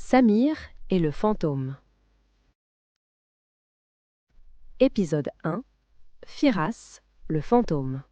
Samir et le fantôme. Épisode 1. Firas, le fantôme.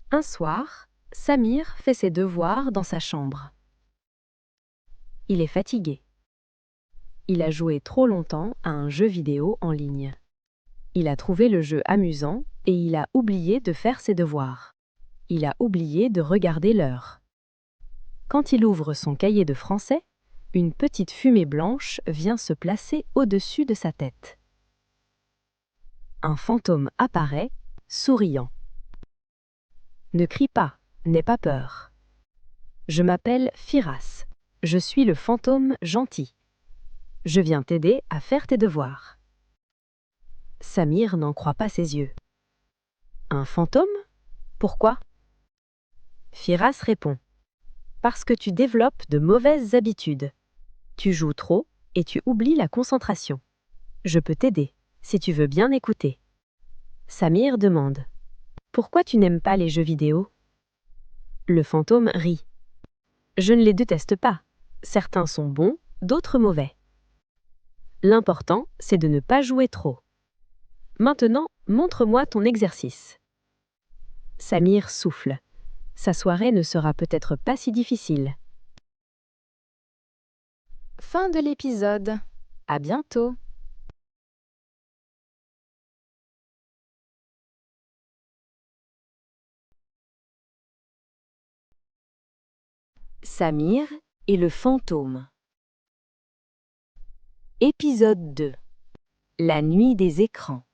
Un soir, Samir fait ses devoirs dans sa chambre. Il est fatigué. Il a joué trop longtemps à un jeu vidéo en ligne. Il a trouvé le jeu amusant et il a oublié de faire ses devoirs. Il a oublié de regarder l'heure. Quand il ouvre son cahier de français, une petite fumée blanche vient se placer au-dessus de sa tête. Un fantôme apparaît, souriant. Ne crie pas, n'aie pas peur. Je m'appelle Firas, je suis le fantôme gentil. Je viens t'aider à faire tes devoirs. Samir n'en croit pas ses yeux. Un fantôme? Pourquoi? Firas répond. Parce que tu développes de mauvaises habitudes. Tu joues trop et tu oublies la concentration. Je peux t'aider, si tu veux bien écouter. Samir demande. Pourquoi tu n'aimes pas les jeux vidéo? Le fantôme rit. Je ne les déteste pas. Certains sont bons, d'autres mauvais. L'important, c'est de ne pas jouer trop. Maintenant, montre-moi ton exercice. Samir souffle. Sa soirée ne sera peut-être pas si difficile. Fin de l'épisode. À bientôt. Samir et le fantôme. Épisode 2. La nuit des écrans.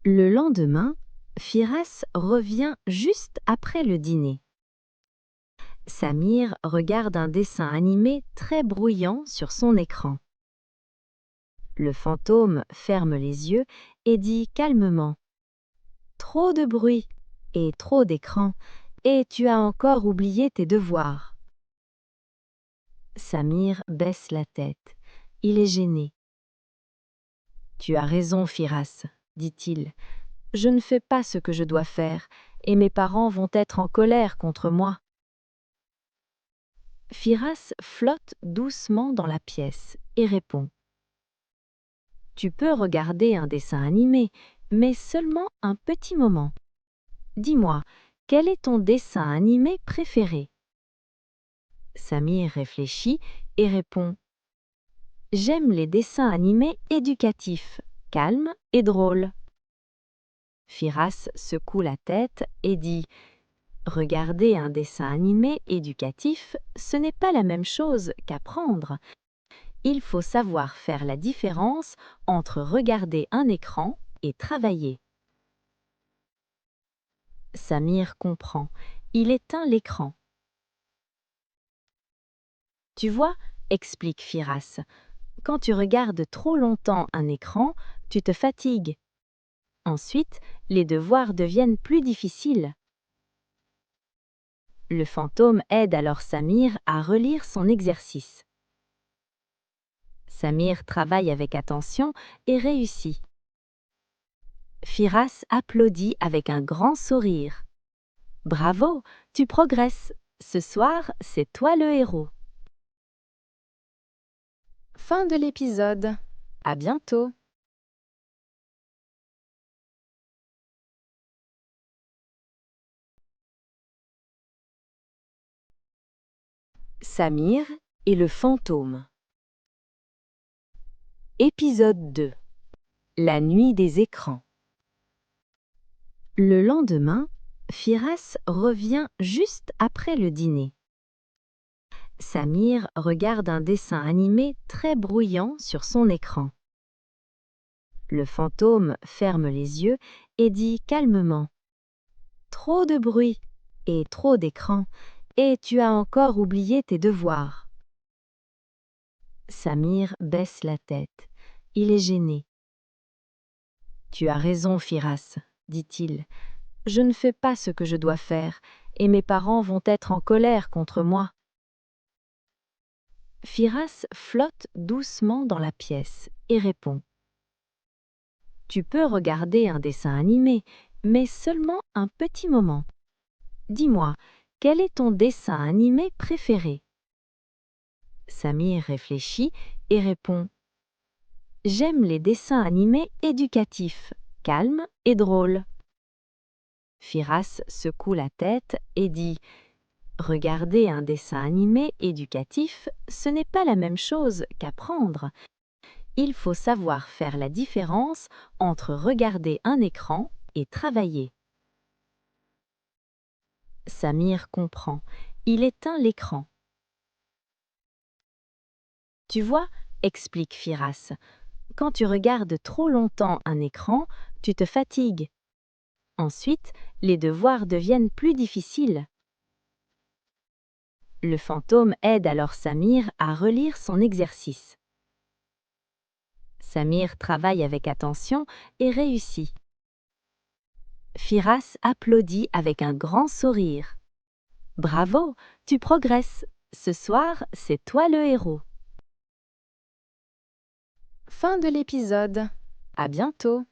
Le lendemain, Firas revient juste après le dîner. Samir regarde un dessin animé très bruyant sur son écran. Le fantôme ferme les yeux et dit calmement « Trop de bruit et trop d'écran, et tu as encore oublié tes devoirs. » Samir baisse la tête. Il est gêné. « Tu as raison, Firas, dit-il. Je ne fais pas ce que je dois faire, et mes parents vont être en colère contre moi. » Firas flotte doucement dans la pièce et répond. Tu peux regarder un dessin animé, mais seulement un petit moment. Dis-moi, quel est ton dessin animé préféré? Samir réfléchit et répond. J'aime les dessins animés éducatifs, calmes et drôles. Firas secoue la tête et dit. Regarder un dessin animé éducatif, ce n'est pas la même chose qu'apprendre. Il faut savoir faire la différence entre regarder un écran et travailler. Samir comprend. Il éteint l'écran. Tu vois, explique Firas, quand tu regardes trop longtemps un écran, tu te fatigues. Ensuite, les devoirs deviennent plus difficiles. Le fantôme aide alors Samir à relire son exercice. Samir travaille avec attention et réussit. Firas applaudit avec un grand sourire. Bravo, tu progresses. Ce soir, c'est toi le héros. Fin de l'épisode. À bientôt. Samir et le fantôme. Épisode 2. La nuit des écrans. Le lendemain, Firas revient juste après le dîner. Samir regarde un dessin animé très bruyant sur son écran. Le fantôme ferme les yeux et dit calmement « Trop de bruit et trop d'écran, et tu as encore oublié tes devoirs. » Samir baisse la tête. Il est gêné. « Tu as raison, Firas, dit-il. Je ne fais pas ce que je dois faire, et mes parents vont être en colère contre moi. » Firas flotte doucement dans la pièce et répond. Tu peux regarder un dessin animé, mais seulement un petit moment. Dis-moi, quel est ton dessin animé préféré? Samir réfléchit et répond: J'aime les dessins animés éducatifs, calmes et drôles. Firas secoue la tête et dit: Regarder un dessin animé éducatif, ce n'est pas la même chose qu'apprendre. Il faut savoir faire la différence entre regarder un écran et travailler. Samir comprend. Il éteint l'écran. Tu vois, explique Firas, quand tu regardes trop longtemps un écran, tu te fatigues. Ensuite, les devoirs deviennent plus difficiles. Le fantôme aide alors Samir à relire son exercice. Samir travaille avec attention et réussit. Firas applaudit avec un grand sourire. Bravo, tu progresses. Ce soir, c'est toi le héros. Fin de l'épisode. À bientôt.